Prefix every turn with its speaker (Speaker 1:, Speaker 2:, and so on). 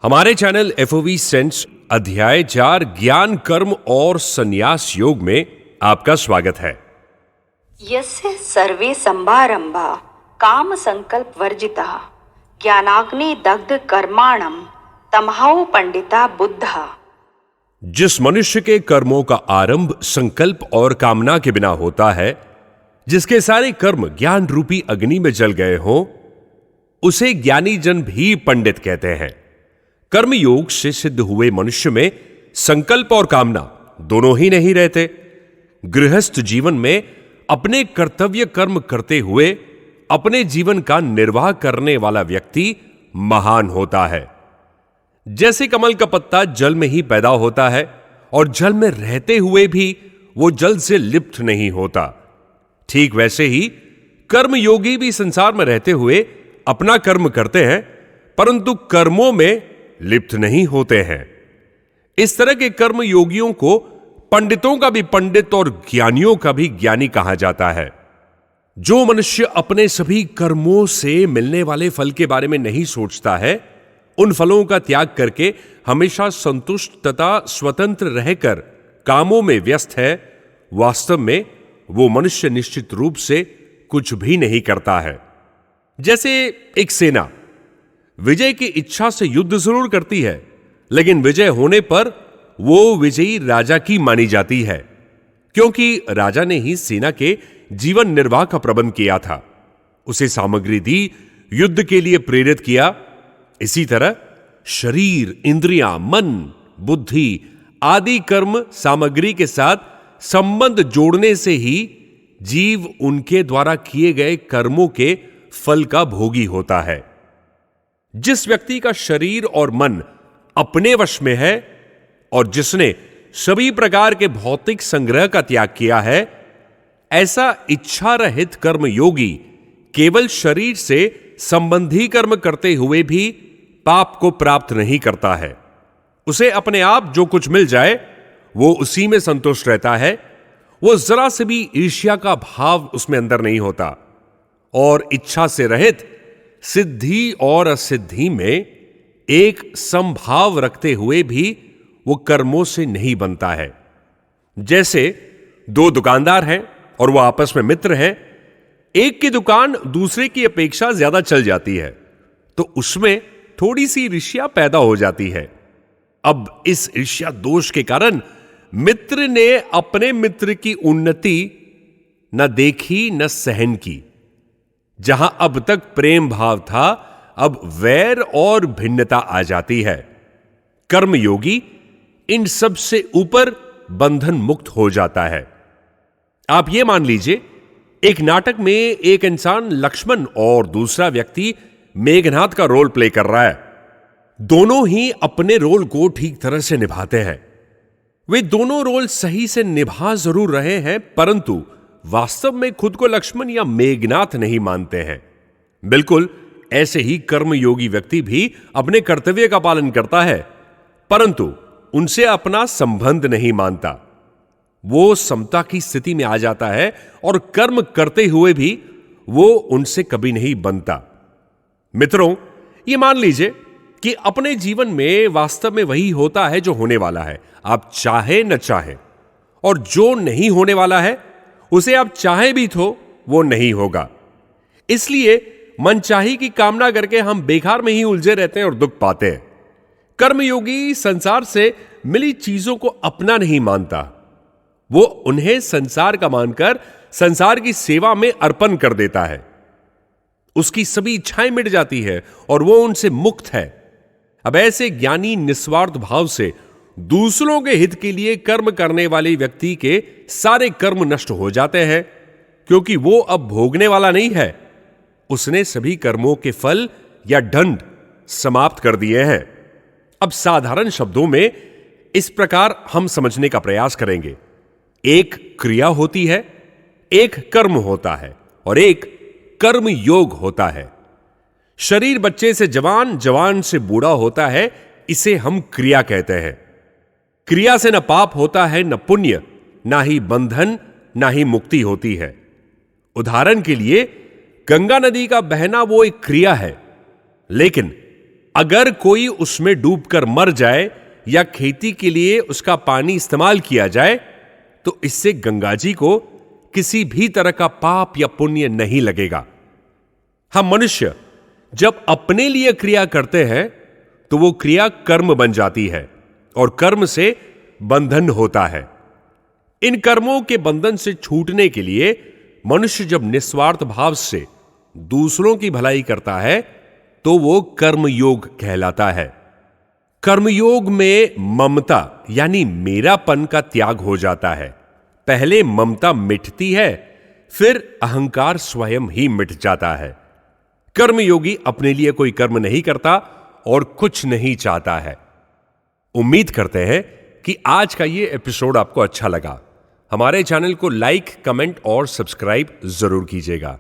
Speaker 1: हमारे channel FOV sense अध्याय 4 ज्ञान कर्म और संन्यास योग में आपका स्वागत है।
Speaker 2: यस्य सर्वे संभारंभा काम संकल्प वर्जिता ज्ञानाग्नि दग्ध कर्माणम तमहौ पंडिता बुद्धा।
Speaker 1: जिस मनुष्य के कर्मों का आरंभ संकल्प और कामना के बिना होता है, जिसके सारे कर्म ज्ञान रूपी अग्नि में जल गए हों, उसे ज्ञानी जन भी पंडित कहते हैं। कर्म योग से सिद्ध हुए मनुष्य में संकल्प और कामना दोनों ही नहीं रहते। गृहस्थ जीवन में अपने कर्तव्य कर्म करते हुए अपने जीवन का निर्वाह करने वाला व्यक्ति महान होता है। जैसे कमल का पत्ता जल में ही पैदा होता है और जल में रहते हुए भी वो जल से लिप्त नहीं होता, ठीक वैसे ही कर्मयोगी भी संसार में रहते हुए अपना कर्म करते हैं, परंतु कर्मों में लिप्त नहीं होते हैं। इस तरह के कर्म योगियों को पंडितों का भी पंडित और ज्ञानियों का भी ज्ञानी कहा जाता है। जो मनुष्य अपने सभी कर्मों से मिलने वाले फल के बारे में नहीं सोचता है, उन फलों का त्याग करके हमेशा संतुष्ट तथा स्वतंत्र रहकर कामों में व्यस्त है, वास्तव में वो मनुष्य निश्चित रूप से कुछ भी नहीं करता है। जैसे एक सेना विजय की इच्छा से युद्ध जरूर करती है, लेकिन विजय होने पर वो विजयी राजा की मानी जाती है, क्योंकि राजा ने ही सेना के जीवन निर्वाह का प्रबंध किया था, उसे सामग्री दी, युद्ध के लिए प्रेरित किया। इसी तरह शरीर, इंद्रियां, मन, बुद्धि आदि कर्म सामग्री के साथ संबंध जोड़ने से ही जीव उनके द्वारा किए गए कर्मों के फल का भोगी होता है। जिस व्यक्ति का शरीर और मन अपने वश में है और जिसने सभी प्रकार के भौतिक संग्रह का त्याग किया है, ऐसा इच्छा रहित कर्म योगी केवल शरीर से संबंधी कर्म करते हुए भी पाप को प्राप्त नहीं करता है। उसे अपने आप जो कुछ मिल जाए वो उसी में संतुष्ट रहता है। वो जरा से भी ईर्ष्या का भाव उसमें अंदर नहीं होता और इच्छा से रहित सिद्धि और असिद्धि में एक समभाव रखते हुए भी वो कर्मों से नहीं बनता है। जैसे दो दुकानदार हैं और वो आपस में मित्र हैं, एक की दुकान दूसरे की अपेक्षा ज्यादा चल जाती है तो उसमें थोड़ी सी ईर्ष्या पैदा हो जाती है। अब इस ईर्ष्या दोष के कारण मित्र ने अपने मित्र की उन्नति न देखी न सहन की। जहां अब तक प्रेम भाव था, अब वैर और भिन्नता आ जाती है। कर्मयोगी इन सब से ऊपर बंधन मुक्त हो जाता है। आप यह मान लीजिए, एक नाटक में एक इंसान लक्ष्मण और दूसरा व्यक्ति मेघनाद का रोल प्ले कर रहा है। दोनों ही अपने रोल को ठीक तरह से निभाते हैं। वे दोनों रोल सही से निभा जरूर रहे हैं, परंतु वास्तव में खुद को लक्ष्मण या मेघनाथ नहीं मानते हैं। बिल्कुल ऐसे ही कर्मयोगी व्यक्ति भी अपने कर्तव्य का पालन करता है, परंतु उनसे अपना संबंध नहीं मानता। वो समता की स्थिति में आ जाता है और कर्म करते हुए भी वो उनसे कभी नहीं बनता। मित्रों, ये मान लीजिए कि अपने जीवन में वास्तव में वही होता है जो होने वाला है, आप चाहे न चाहे, और जो नहीं होने वाला है उसे आप चाहे भी तो वो नहीं होगा। इसलिए मनचाही की कामना करके हम बेकार में ही उलझे रहते हैं और दुख पाते हैं। कर्मयोगी संसार से मिली चीजों को अपना नहीं मानता, वो उन्हें संसार का मानकर संसार की सेवा में अर्पण कर देता है। उसकी सभी इच्छाएं मिट जाती है और वो उनसे मुक्त है। अब ऐसे ज्ञानी निस्वार्थ भाव से दूसरों के हित के लिए कर्म करने वाले व्यक्ति के सारे कर्म नष्ट हो जाते हैं, क्योंकि वो अब भोगने वाला नहीं है। उसने सभी कर्मों के फल या दंड समाप्त कर दिए हैं। अब साधारण शब्दों में इस प्रकार हम समझने का प्रयास करेंगे। एक क्रिया होती है, एक कर्म होता है और एक कर्म योग होता है। शरीर बच्चे से जवान, जवान से बूढ़ा होता है, इसे हम क्रिया कहते हैं। क्रिया से न पाप होता है, न पुण्य, ना ही बंधन, ना ही मुक्ति होती है। उदाहरण के लिए गंगा नदी का बहना वो एक क्रिया है, लेकिन अगर कोई उसमें डूबकर मर जाए या खेती के लिए उसका पानी इस्तेमाल किया जाए तो इससे गंगा जी को किसी भी तरह का पाप या पुण्य नहीं लगेगा। हम मनुष्य जब अपने लिए क्रिया करते हैं तो वो क्रिया कर्म बन जाती है और कर्म से बंधन होता है। इन कर्मों के बंधन से छूटने के लिए मनुष्य जब निस्वार्थ भाव से दूसरों की भलाई करता है तो वो कर्मयोग कहलाता है। कर्मयोग में ममता यानी मेरापन का त्याग हो जाता है। पहले ममता मिटती है, फिर अहंकार स्वयं ही मिट जाता है। कर्मयोगी अपने लिए कोई कर्म नहीं करता और कुछ नहीं चाहता है। उम्मीद करते हैं कि आज का ये एपिसोड आपको अच्छा लगा। हमारे चैनल को लाइक, कमेंट और सब्सक्राइब जरूर कीजिएगा।